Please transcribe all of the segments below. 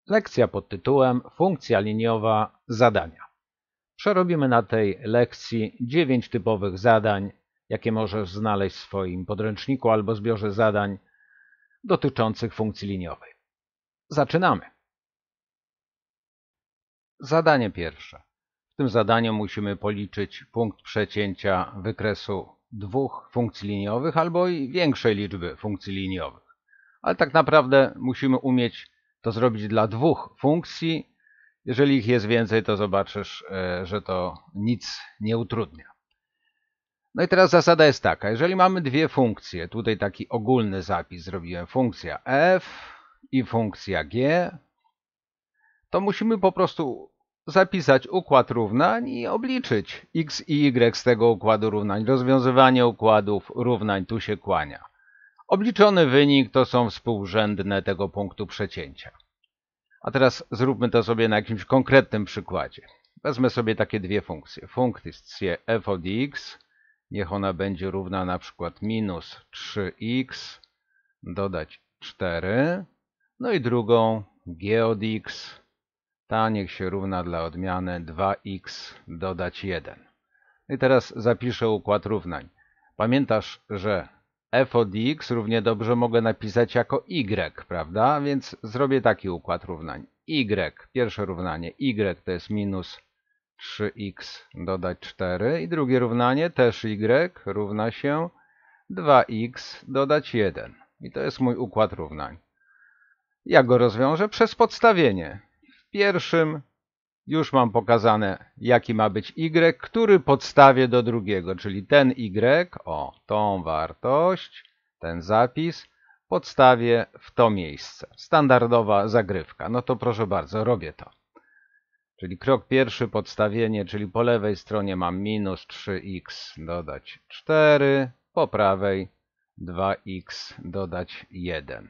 Lekcja pod tytułem Funkcja liniowa zadania. Przerobimy na tej lekcji 9 typowych zadań, jakie możesz znaleźć w swoim podręczniku albo zbiorze zadań dotyczących funkcji liniowej. Zaczynamy. Zadanie pierwsze. W tym zadaniu musimy policzyć punkt przecięcia wykresu dwóch funkcji liniowych albo i większej liczby funkcji liniowych. Ale tak naprawdę musimy umieć to zrobić dla dwóch funkcji. Jeżeli ich jest więcej, to zobaczysz, że to nic nie utrudnia. No i teraz zasada jest taka, jeżeli mamy dwie funkcje, tutaj taki ogólny zapis zrobiłem, funkcja f i funkcja g, to musimy po prostu zapisać układ równań i obliczyć x i y z tego układu równań. Rozwiązywanie układów równań tu się kłania. Obliczony wynik to są współrzędne tego punktu przecięcia. A teraz zróbmy to sobie na jakimś konkretnym przykładzie. Wezmę sobie takie dwie funkcje. Funkcję f od x, niech ona będzie równa na przykład minus 3x dodać 4. No i drugą g od x, ta niech się równa dla odmiany 2x dodać 1. I teraz zapiszę układ równań. Pamiętasz, że f od x równie dobrze mogę napisać jako y, prawda? Więc zrobię taki układ równań. Pierwsze równanie, y to jest minus 3x dodać 4 i drugie równanie, też y, równa się 2x dodać 1. I to jest mój układ równań. Jak go rozwiążę? Przez podstawienie. W pierwszym już mam pokazane, jaki ma być y, który podstawię do drugiego, czyli ten y, tą wartość, ten zapis, podstawię w to miejsce. Standardowa zagrywka. No to proszę bardzo, robię to. Czyli krok pierwszy, podstawienie, czyli po lewej stronie mam minus 3x dodać 4, po prawej 2x dodać 1.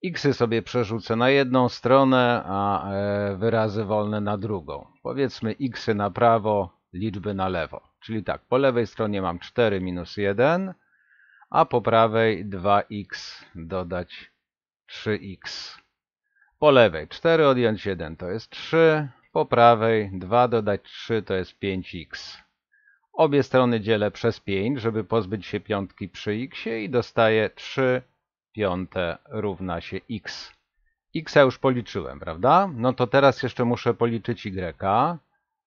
Xy sobie przerzucę na jedną stronę, a wyrazy wolne na drugą. Powiedzmy xy na prawo, liczby na lewo. Czyli tak, po lewej stronie mam 4 minus 1, a po prawej 2x dodać 3x. Po lewej 4 odjąć 1 to jest 3, po prawej 2 dodać 3 to jest 5x. Obie strony dzielę przez 5, żeby pozbyć się piątki przy x i dostaję 3 piąte równa się x. X już policzyłem, prawda? No to teraz jeszcze muszę policzyć y.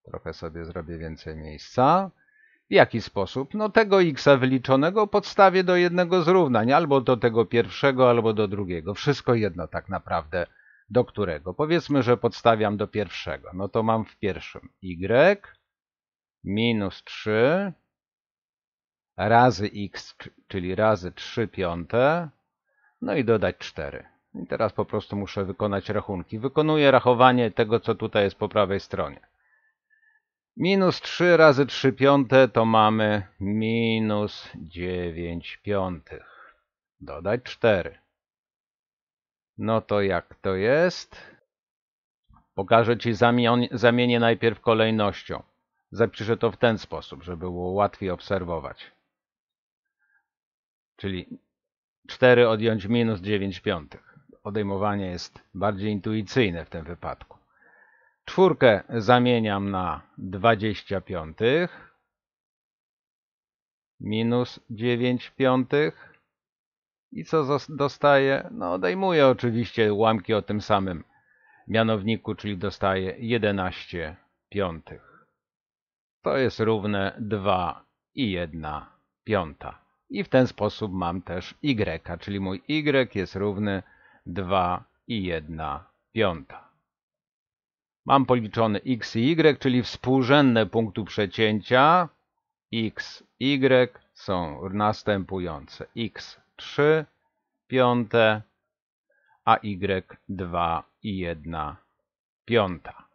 Trochę sobie zrobię więcej miejsca. W jaki sposób? No tego x wyliczonego podstawię do jednego z równań, albo do tego pierwszego, albo do drugiego. Wszystko jedno tak naprawdę do którego. Powiedzmy, że podstawiam do pierwszego. No to mam w pierwszym y minus 3 razy x, czyli razy 3 piąte, no i dodać 4. I teraz po prostu muszę wykonać rachunki. Wykonuję rachowanie tego, co tutaj jest po prawej stronie. Minus 3 razy 3 piąte to mamy minus 9 piątych. Dodać 4. No to jak to jest? Pokażę Ci, zamienię najpierw kolejnością. Zapiszę to w ten sposób, żeby było łatwiej obserwować. Czyli 4 odjąć minus 9 piątych. Odejmowanie jest bardziej intuicyjne w tym wypadku. Czwórkę zamieniam na 20 piątych minus 9 piątych. I co dostaję? No odejmuję oczywiście ułamki o tym samym mianowniku, czyli dostaję 11 piątych. To jest równe 2 i 1 piąta. I w ten sposób mam też y, czyli mój y jest równy 2 i 1 piąta. Mam policzone x i y, czyli współrzędne punktu przecięcia. X, y są następujące. X 3 piąte, a y 2 i 1 piąta.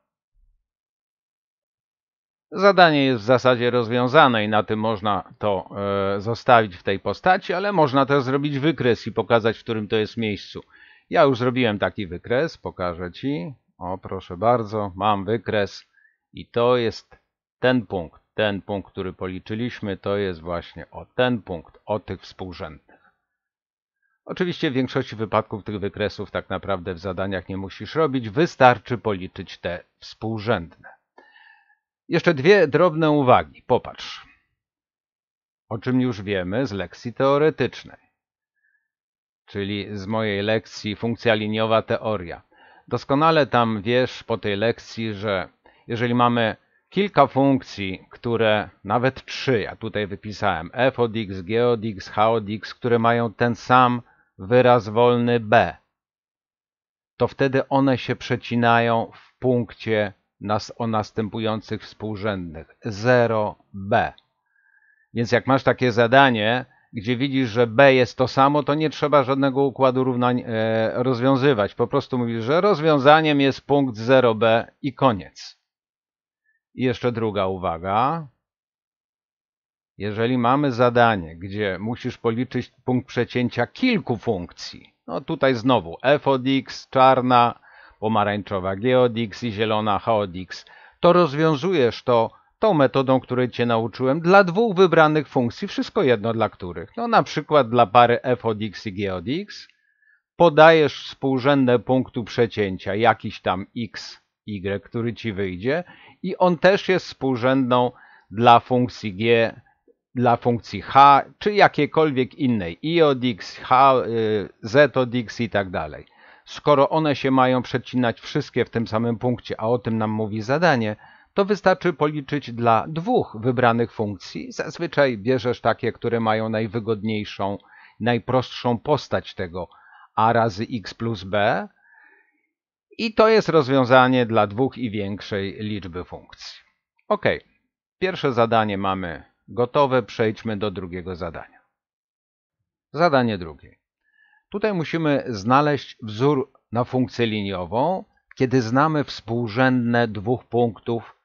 Zadanie jest w zasadzie rozwiązane i na tym można to zostawić w tej postaci, ale można też zrobić wykres i pokazać, w którym to jest miejscu. Ja już zrobiłem taki wykres, pokażę Ci. O, proszę bardzo, mam wykres i to jest ten punkt. Ten punkt, który policzyliśmy, to jest właśnie ten punkt, o tych współrzędnych. Oczywiście w większości wypadków tych wykresów tak naprawdę w zadaniach nie musisz robić, wystarczy policzyć te współrzędne. Jeszcze dwie drobne uwagi. Popatrz, o czym już wiemy z lekcji teoretycznej, czyli z mojej lekcji funkcja liniowa teoria. Doskonale tam wiesz po tej lekcji, że jeżeli mamy kilka funkcji, które, nawet 3, ja tutaj wypisałem, f od x, g od x, h od x, które mają ten sam wyraz wolny b, to wtedy one się przecinają w punkcie o następujących współrzędnych 0b. Więc jak masz takie zadanie, gdzie widzisz, że b jest to samo, to nie trzeba żadnego układu równań rozwiązywać. Po prostu mówisz, że rozwiązaniem jest punkt 0b i koniec. I jeszcze druga uwaga. Jeżeli mamy zadanie, gdzie musisz policzyć punkt przecięcia kilku funkcji, no tutaj znowu f od x, czarna, pomarańczowa g od x i zielona h od x, to rozwiązujesz to tą metodą, której cię nauczyłem, dla dwóch wybranych funkcji, wszystko jedno dla których. No na przykład dla pary f od x i g od x podajesz współrzędne punktu przecięcia, jakiś tam x, y, który ci wyjdzie i on też jest współrzędną dla funkcji g, dla funkcji h, czy jakiejkolwiek innej, i od x, h, z od x i tak dalej. Skoro one się mają przecinać wszystkie w tym samym punkcie, a o tym nam mówi zadanie, to wystarczy policzyć dla dwóch wybranych funkcji. Zazwyczaj bierzesz takie, które mają najwygodniejszą, najprostszą postać tego a razy x plus b i to jest rozwiązanie dla dwóch i większej liczby funkcji. Ok, pierwsze zadanie mamy gotowe, przejdźmy do drugiego zadania. Zadanie drugie. Tutaj musimy znaleźć wzór na funkcję liniową, kiedy znamy współrzędne dwóch punktów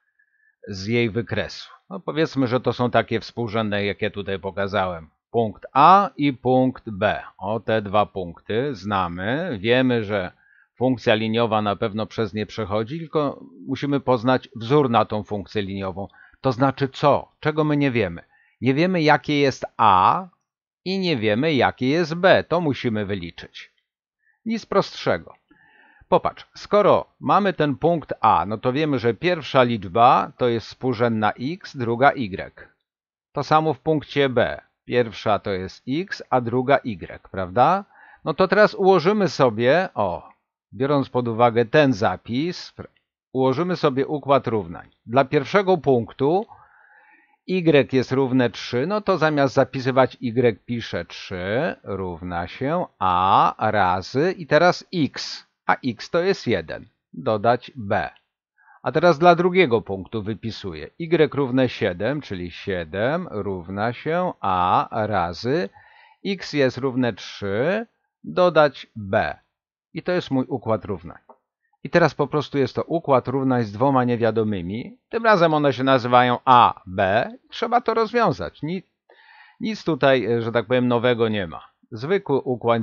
z jej wykresu. No powiedzmy, że to są takie współrzędne, jakie tutaj pokazałem. Punkt A i punkt B. O, te dwa punkty znamy. Wiemy, że funkcja liniowa na pewno przez nie przechodzi, tylko musimy poznać wzór na tą funkcję liniową. To znaczy co? Czego my nie wiemy? Nie wiemy, jakie jest A i nie wiemy, jakie jest B. To musimy wyliczyć. Nic prostszego. Popatrz, skoro mamy ten punkt A, no to wiemy, że pierwsza liczba to jest współrzędna x, druga y. To samo w punkcie B. Pierwsza to jest x, a druga y, prawda? No to teraz ułożymy sobie, biorąc pod uwagę ten zapis, ułożymy sobie układ równań. Dla pierwszego punktu y jest równe 3, no to zamiast zapisywać y piszę 3 równa się a razy i teraz x, a x to jest 1, dodać b. A teraz dla drugiego punktu wypisuję y równe 7, czyli 7 równa się a razy x jest równe 3, dodać b. I to jest mój układ równań. I teraz po prostu jest to układ równań z dwoma niewiadomymi. Tym razem one się nazywają a, b. Trzeba to rozwiązać. Nic tutaj, że tak powiem, nowego nie ma. Zwykły układ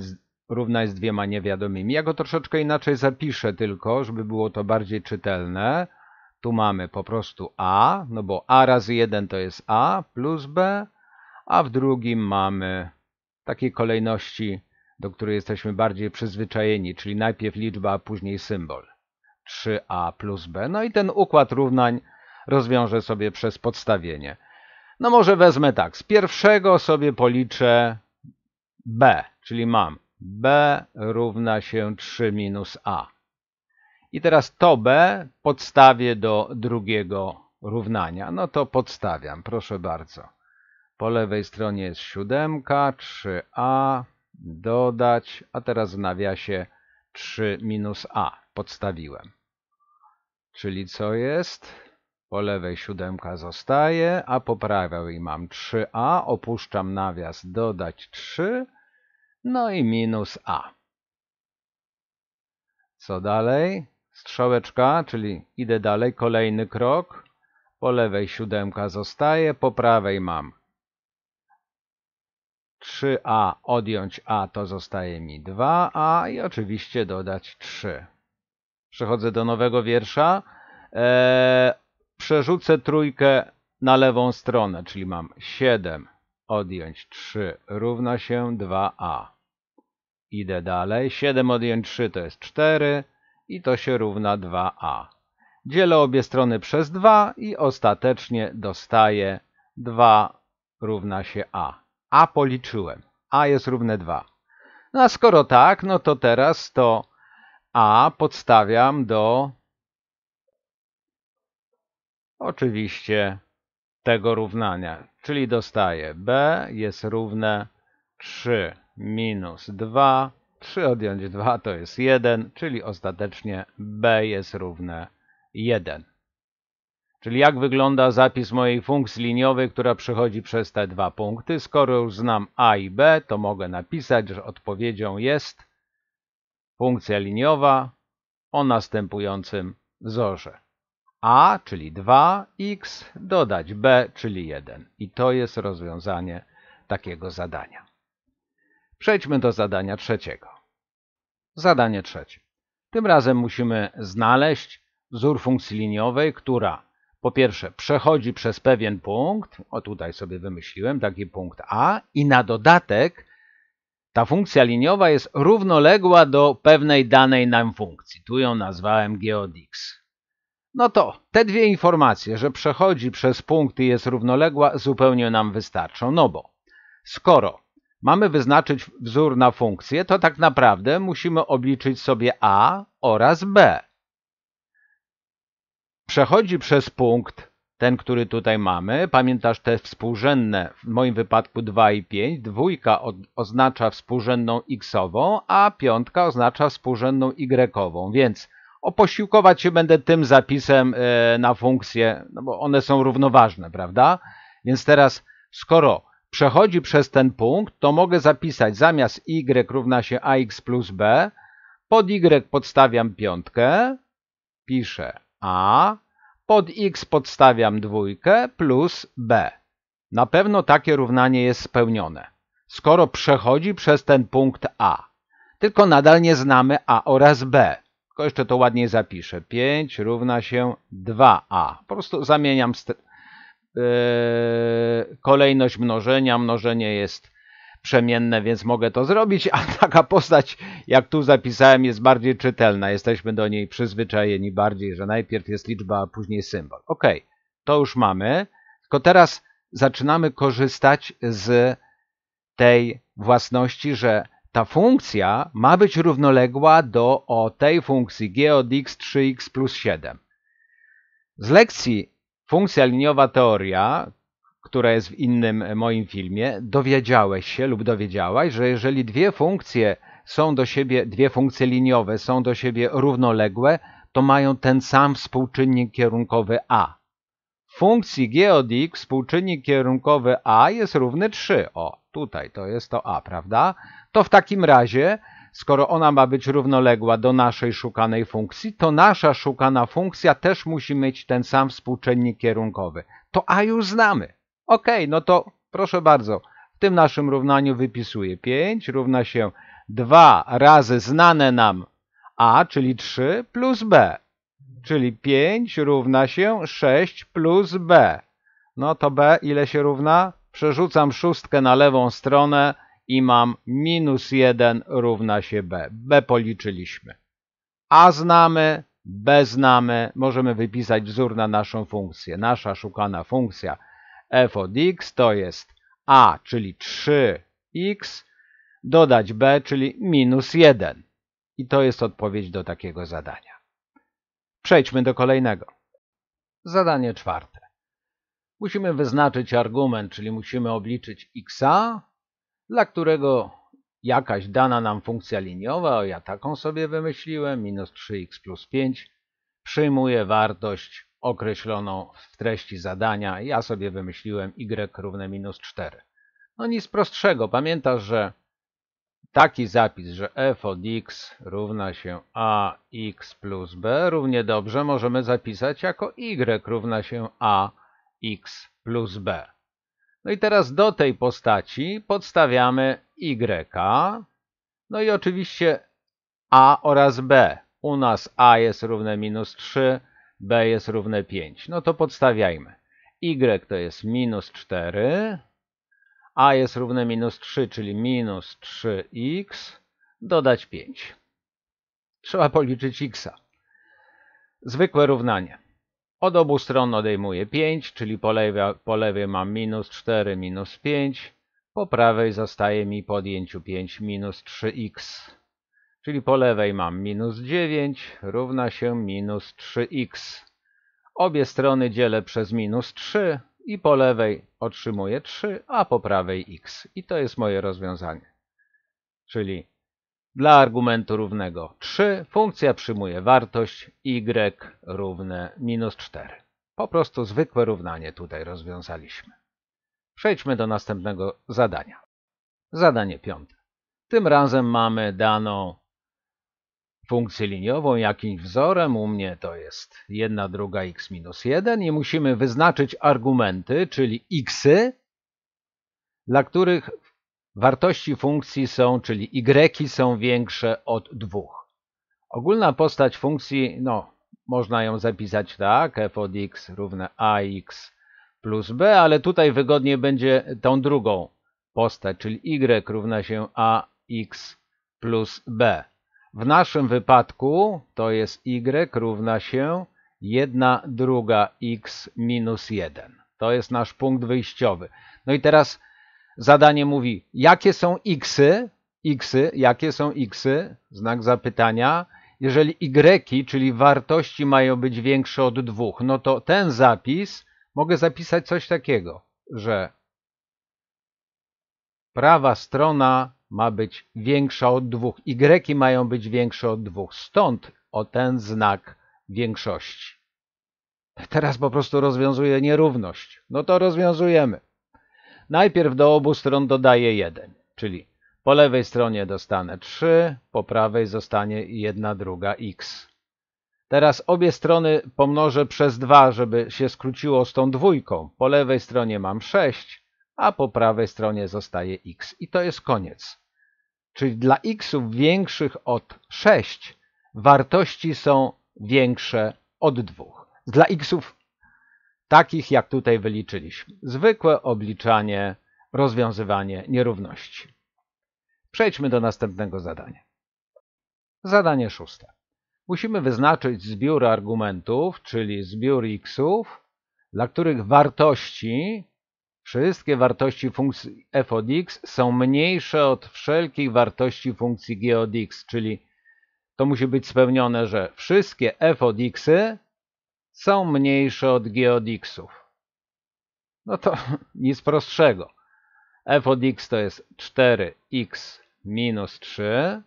równań z dwiema niewiadomymi. Ja go troszeczkę inaczej zapiszę tylko, żeby było to bardziej czytelne. Tu mamy po prostu a, no bo a razy 1 to jest a plus b, a w drugim mamy takiej kolejności, do której jesteśmy bardziej przyzwyczajeni, czyli najpierw liczba, a później symbol. 3a plus b. No i ten układ równań rozwiążę sobie przez podstawienie. No może wezmę tak, z pierwszego sobie policzę b, czyli mam b równa się 3 minus a. I teraz to b podstawię do drugiego równania. No to podstawiam, proszę bardzo. Po lewej stronie jest 7, 3a, dodać, a teraz w nawiasie 3 minus a. Podstawiłem. Czyli co jest? Po lewej 7 zostaje, a po prawej mam 3a, opuszczam nawias, dodać 3, no i minus a. Co dalej? Strzałeczka, czyli idę dalej, kolejny krok. Po lewej 7 zostaje, po prawej mam 3a, odjąć a to zostaje mi 2a i oczywiście dodać 3. Przechodzę do nowego wiersza. Przerzucę trójkę na lewą stronę, czyli mam 7 odjąć 3 równa się 2a. Idę dalej. 7 odjąć 3 to jest 4 i to się równa 2a. Dzielę obie strony przez 2 i ostatecznie dostaję 2 równa się a. A policzyłem. A jest równe 2. No a skoro tak, no to teraz to a podstawiam do oczywiście tego równania, czyli dostaję b jest równe 3 minus 2, 3 odjąć 2 to jest 1, czyli ostatecznie b jest równe 1. Czyli jak wygląda zapis mojej funkcji liniowej, która przechodzi przez te dwa punkty? Skoro już znam a i b, to mogę napisać, że odpowiedzią jest funkcja liniowa o następującym wzorze. A, czyli 2x, dodać b, czyli 1. I to jest rozwiązanie takiego zadania. Przejdźmy do zadania trzeciego. Zadanie trzecie. Tym razem musimy znaleźć wzór funkcji liniowej, która po pierwsze przechodzi przez pewien punkt, o tutaj sobie wymyśliłem taki punkt A, i na dodatek ta funkcja liniowa jest równoległa do pewnej danej nam funkcji. Tu ją nazwałem g od x. No to te dwie informacje, że przechodzi przez punkt i jest równoległa, zupełnie nam wystarczą. No bo skoro mamy wyznaczyć wzór na funkcję, to tak naprawdę musimy obliczyć sobie a oraz b. Przechodzi przez punkt, ten, który tutaj mamy. Pamiętasz te współrzędne, w moim wypadku 2 i 5. Dwójka oznacza współrzędną x-ową, a piątka oznacza współrzędną y-ową. Więc posiłkować się będę tym zapisem na funkcję, no bo one są równoważne, prawda? Więc teraz, skoro przechodzi przez ten punkt, to mogę zapisać zamiast y równa się ax plus b, pod y podstawiam piątkę, piszę a, pod x podstawiam dwójkę plus b. Na pewno takie równanie jest spełnione, skoro przechodzi przez ten punkt a. Tylko nadal nie znamy a oraz b. Tylko jeszcze to ładniej zapiszę. 5 równa się 2a. Po prostu zamieniam kolejność mnożenia. Mnożenie jest przemienne, więc mogę to zrobić, a taka postać, jak tu zapisałem, jest bardziej czytelna. Jesteśmy do niej przyzwyczajeni bardziej, że najpierw jest liczba, a później symbol. Ok, to już mamy. Tylko teraz zaczynamy korzystać z tej własności, że ta funkcja ma być równoległa do tej funkcji g od x 3x plus 7. Z lekcji funkcja liniowa teoria, która jest w innym moim filmie, dowiedziałeś się lub dowiedziałaś, że jeżeli dwie funkcje liniowe są do siebie równoległe, to mają ten sam współczynnik kierunkowy a. W funkcji g od x współczynnik kierunkowy a jest równy 3. O, tutaj to jest to a, prawda? To w takim razie, skoro ona ma być równoległa do naszej szukanej funkcji, to nasza szukana funkcja też musi mieć ten sam współczynnik kierunkowy. To a już znamy. Ok, no to proszę bardzo, w tym naszym równaniu wypisuję 5 równa się 2 razy znane nam a, czyli 3, plus b. Czyli 5 równa się 6 plus b. No to b ile się równa? Przerzucam szóstkę na lewą stronę i mam minus 1 równa się b. b policzyliśmy. A znamy, b znamy. Możemy wypisać wzór na naszą funkcję. Nasza szukana funkcja f od x to jest a, czyli 3x, dodać b, czyli minus 1. I to jest odpowiedź do takiego zadania. Przejdźmy do kolejnego. Zadanie czwarte. Musimy wyznaczyć argument, czyli musimy obliczyć x-a, dla którego jakaś dana nam funkcja liniowa, ja taką sobie wymyśliłem, minus 3x plus 5, przyjmuje wartość określoną w treści zadania. Ja sobie wymyśliłem y równe minus 4. No nic prostszego. Pamiętasz, że taki zapis, że f od x równa się ax plus b, równie dobrze możemy zapisać jako y równa się ax plus b. No i teraz do tej postaci podstawiamy y. No i oczywiście a oraz b. U nas a jest równe minus 3, b jest równe 5. No to podstawiajmy. Y to jest minus 4, a jest równe minus 3, czyli minus 3x. dodać 5. Trzeba policzyć x. Zwykłe równanie. Od obu stron odejmuję 5, czyli po lewej mam minus 4 minus 5. Po prawej zostaje mi po odjęciu 5 minus 3x. Czyli po lewej mam minus 9 równa się minus 3x. Obie strony dzielę przez minus 3 i po lewej otrzymuję 3, a po prawej x. I to jest moje rozwiązanie. Czyli dla argumentu równego 3 funkcja przyjmuje wartość y równe minus 4. Po prostu zwykłe równanie tutaj rozwiązaliśmy. Przejdźmy do następnego zadania. Zadanie 5. Tym razem mamy daną funkcję liniową jakimś wzorem. U mnie to jest 1/2 x minus 1 i musimy wyznaczyć argumenty, czyli xy, dla których wartości funkcji są, czyli y są większe od 2. Ogólna postać funkcji, można ją zapisać tak, f od x równe ax plus b, ale tutaj wygodnie będzie tą drugą postać, czyli y równa się ax plus b. W naszym wypadku to jest y równa się 1/2 x minus 1. To jest nasz punkt wyjściowy. No i teraz zadanie mówi, jakie są xy, jakie są xy, znak zapytania. Jeżeli y, czyli wartości mają być większe od 2, no to ten zapis mogę zapisać coś takiego, że prawa strona ma być większa od 2, y mają być większe od 2, stąd o ten znak większości. Teraz po prostu rozwiązuję nierówność. No to rozwiązujemy. Najpierw do obu stron dodaję 1, czyli po lewej stronie dostanę 3, po prawej zostanie 1/2 x. Teraz obie strony pomnożę przez 2, żeby się skróciło z tą dwójką. Po lewej stronie mam 6, a po prawej stronie zostaje x. I to jest koniec. Czyli dla xów większych od 6 wartości są większe od 2. Dla xów takich, jak tutaj wyliczyliśmy. Zwykłe obliczanie, rozwiązywanie nierówności. Przejdźmy do następnego zadania. Zadanie 6. Musimy wyznaczyć zbiór argumentów, czyli zbiór xów, dla których wartości, wszystkie wartości funkcji f od x są mniejsze od wszelkich wartości funkcji g od x, czyli to musi być spełnione, że wszystkie f od xy są mniejsze od g od xów. No to nic prostszego. F od x to jest 4x minus 3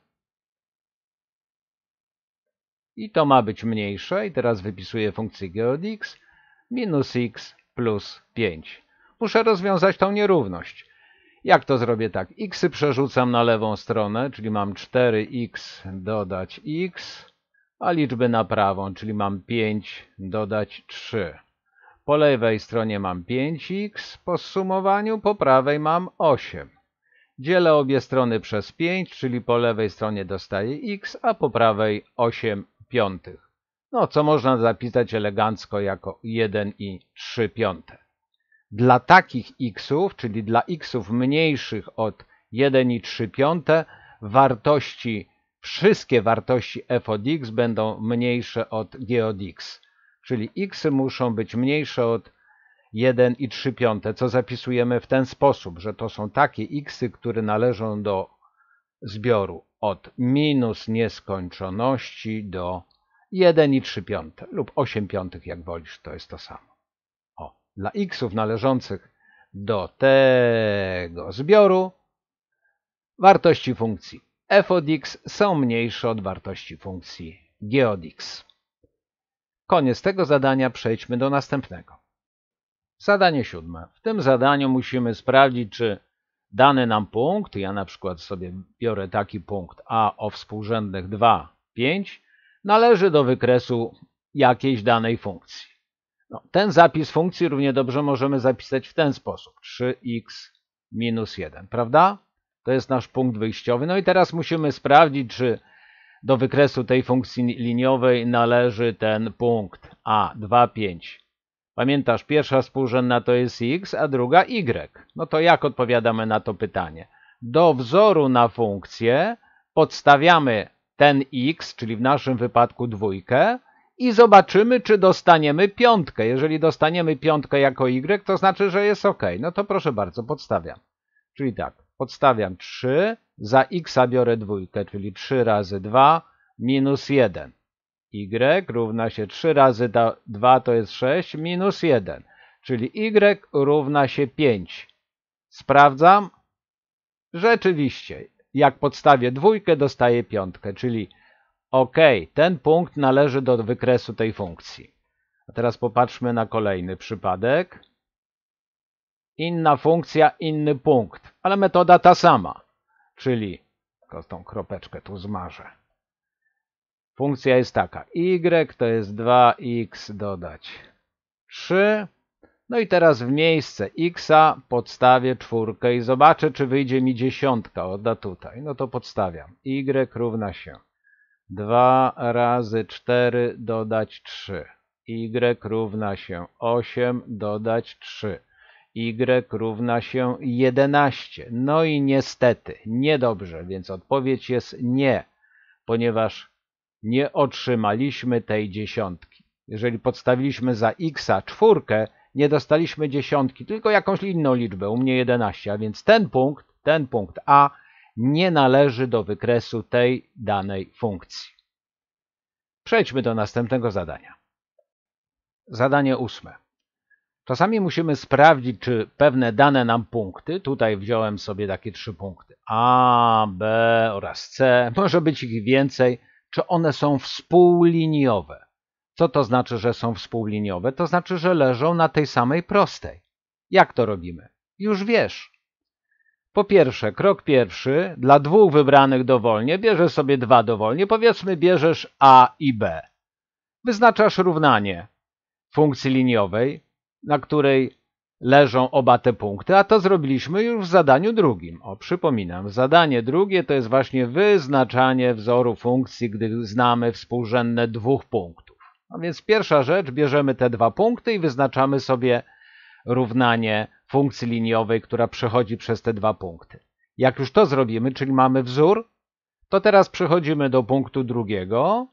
i to ma być mniejsze. I teraz wypisuję funkcję g od x minus x plus 5. Muszę rozwiązać tą nierówność. Jak to zrobię tak? Xy przerzucam na lewą stronę, czyli mam 4x dodać x, a liczby na prawą, czyli mam 5 dodać 3. Po lewej stronie mam 5x po zsumowaniu, po prawej mam 8. Dzielę obie strony przez 5, czyli po lewej stronie dostaję x, a po prawej 8/5. No, co można zapisać elegancko jako 1,3. Dla takich xów, czyli dla xów mniejszych od 1,3, wartości, wszystkie wartości f od x będą mniejsze od g od x. Czyli xy muszą być mniejsze od 1,3, co zapisujemy w ten sposób, że to są takie xy, które należą do zbioru od minus nieskończoności do 1,3 lub 8/5, jak wolisz, to jest to samo. Dla xów należących do tego zbioru wartości funkcji f od x są mniejsze od wartości funkcji g od x. Koniec tego zadania, przejdźmy do następnego. Zadanie 7. W tym zadaniu musimy sprawdzić, czy dany nam punkt, ja na przykład sobie biorę taki punkt a o współrzędnych 2, 5, należy do wykresu jakiejś danej funkcji. Ten zapis funkcji równie dobrze możemy zapisać w ten sposób. 3x minus 1, prawda? To jest nasz punkt wyjściowy. No i teraz musimy sprawdzić, czy do wykresu tej funkcji liniowej należy ten punkt a, 2, 5. Pamiętasz, pierwsza współrzędna to jest x, a druga y. No to jak odpowiadamy na to pytanie? Do wzoru na funkcję podstawiamy ten x, czyli w naszym wypadku 2 i zobaczymy, czy dostaniemy piątkę. Jeżeli dostaniemy piątkę jako y, to znaczy, że jest ok. No to proszę bardzo, podstawiam. Czyli tak, podstawiam 3, za x biorę 2, czyli 3 razy 2 minus 1. Y równa się 3 razy 2 to jest 6 minus 1, czyli y równa się 5. Sprawdzam. Rzeczywiście, jak podstawię 2, dostaję piątkę, czyli ok, ten punkt należy do wykresu tej funkcji. A teraz popatrzmy na kolejny przypadek. Inna funkcja, inny punkt, ale metoda ta sama, czyli tylko tą kropeczkę tu zmarzę. Funkcja jest taka, y to jest 2x dodać 3. No i teraz w miejsce xa podstawię 4 i zobaczę, czy wyjdzie mi dziesiątka. Odda tutaj. No to podstawiam. Y równa się 2 razy 4 dodać 3. Y równa się 8 dodać 3. Y równa się 11. No i niestety, niedobrze, więc odpowiedź jest nie, ponieważ nie otrzymaliśmy tej dziesiątki. Jeżeli podstawiliśmy za x 4, nie dostaliśmy dziesiątki, tylko jakąś inną liczbę, u mnie 11, a więc ten punkt A nie należy do wykresu tej danej funkcji. Przejdźmy do następnego zadania. Zadanie 8. Czasami musimy sprawdzić, czy pewne dane nam punkty, tutaj wziąłem sobie takie 3 punkty, A, B oraz C, może być ich więcej, czy one są współliniowe. Co to znaczy, że są współliniowe? To znaczy, że leżą na tej samej prostej. Jak to robimy? Już wiesz. Po pierwsze, krok pierwszy, dla dwóch wybranych dowolnie, bierzesz sobie 2 dowolnie, powiedzmy bierzesz A i B. Wyznaczasz równanie funkcji liniowej, na której leżą oba te punkty, a to zrobiliśmy już w zadaniu drugim. Przypominam, zadanie drugie to jest właśnie wyznaczanie wzoru funkcji, gdy znamy współrzędne dwóch punktów. A więc pierwsza rzecz, bierzemy te 2 punkty i wyznaczamy sobie równanie funkcji liniowej, która przechodzi przez te 2 punkty. Jak już to zrobimy, czyli mamy wzór, to teraz przechodzimy do punktu drugiego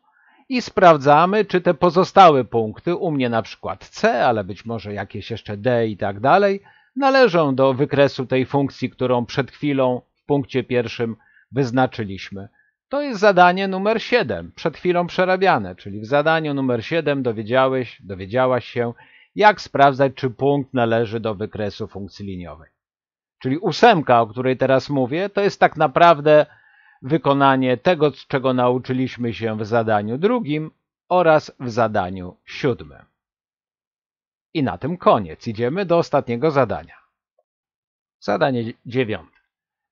i sprawdzamy, czy te pozostałe punkty, u mnie na przykład C, ale być może jakieś jeszcze D i tak dalej, należą do wykresu tej funkcji, którą przed chwilą w punkcie pierwszym wyznaczyliśmy. To jest zadanie numer 7, przed chwilą przerabiane, czyli w zadaniu numer 7 dowiedziałaś się, jak sprawdzać, czy punkt należy do wykresu funkcji liniowej. Czyli 8, o której teraz mówię, to jest tak naprawdę wykonanie tego, czego nauczyliśmy się w zadaniu drugim oraz w zadaniu 7. I na tym koniec. Idziemy do ostatniego zadania. Zadanie 9.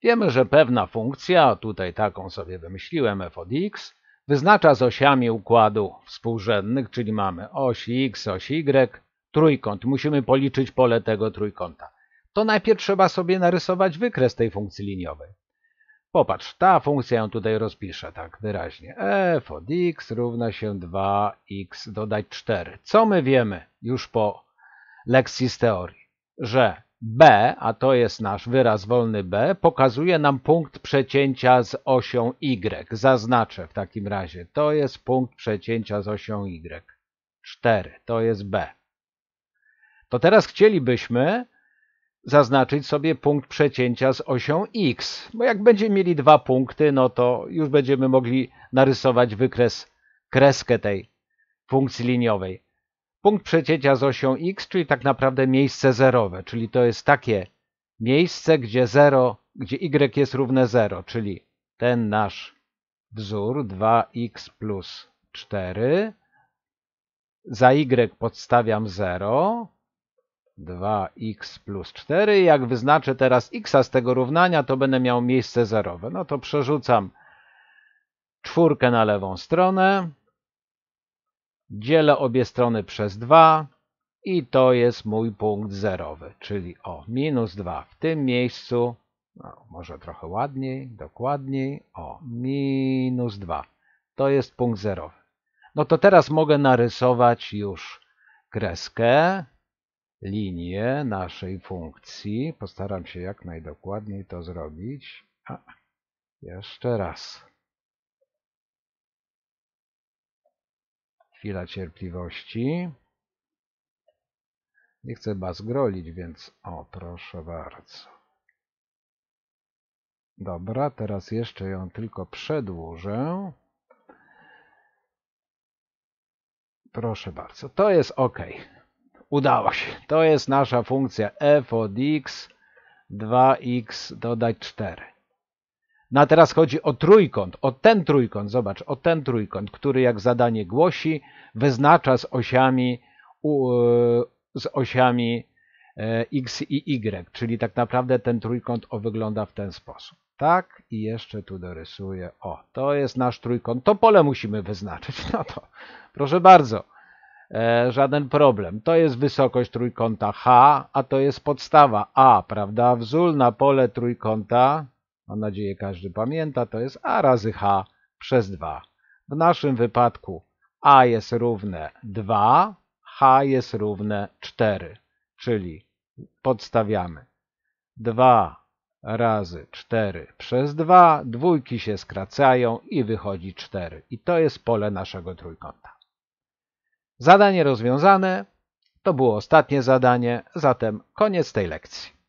Wiemy, że pewna funkcja, tutaj taką sobie wymyśliłem, f od x, wyznacza z osiami układu współrzędnych, czyli mamy oś x, oś y, trójkąt. Musimy policzyć pole tego trójkąta. To najpierw trzeba sobie narysować wykres tej funkcji liniowej. Popatrz, ta funkcja ją tutaj rozpiszę tak wyraźnie. F od x równa się 2x dodać 4. Co my wiemy już po lekcji z teorii? Że b, a to jest nasz wyraz wolny b, pokazuje nam punkt przecięcia z osią y. Zaznaczę w takim razie. To jest punkt przecięcia z osią y. 4, to jest b. To teraz chcielibyśmy zaznaczyć sobie punkt przecięcia z osią x, bo jak będziemy mieli 2 punkty, no to już będziemy mogli narysować kreskę tej funkcji liniowej. Punkt przecięcia z osią x, czyli tak naprawdę miejsce zerowe, czyli to jest takie miejsce, gdzie y jest równe 0, czyli ten nasz wzór 2x plus 4, za y podstawiam 0, 2x plus 4. Jak wyznaczę teraz x z tego równania, to będę miał miejsce zerowe. No to przerzucam 4 na lewą stronę, dzielę obie strony przez 2 i to jest mój punkt zerowy, czyli minus 2 w tym miejscu, no, może trochę ładniej, dokładniej, minus 2. To jest punkt zerowy. No to teraz mogę narysować już kreskę, linię naszej funkcji. Postaram się jak najdokładniej to zrobić. Jeszcze raz. Chwila cierpliwości. Nie chcę bazgrolić, więc o, proszę bardzo. Dobra, teraz jeszcze ją tylko przedłużę. Proszę bardzo, to jest OK. Udało się. To jest nasza funkcja f od x, 2x dodać 4. No a teraz chodzi o trójkąt, o ten trójkąt, zobacz, o ten trójkąt, który jak zadanie głosi, wyznacza z osiami x i y, czyli tak naprawdę ten trójkąt wygląda w ten sposób. Tak, i jeszcze tu dorysuję. O, to jest nasz trójkąt. To pole musimy wyznaczyć. No to proszę bardzo, żaden problem. To jest wysokość trójkąta H, a to jest podstawa A, prawda? Wzór na pole trójkąta, mam nadzieję każdy pamięta, to jest A razy H przez 2. W naszym wypadku A jest równe 2, H jest równe 4, czyli podstawiamy 2 razy 4 przez 2, dwójki się skracają i wychodzi 4. I to jest pole naszego trójkąta. Zadanie rozwiązane. To było ostatnie zadanie, zatem koniec tej lekcji.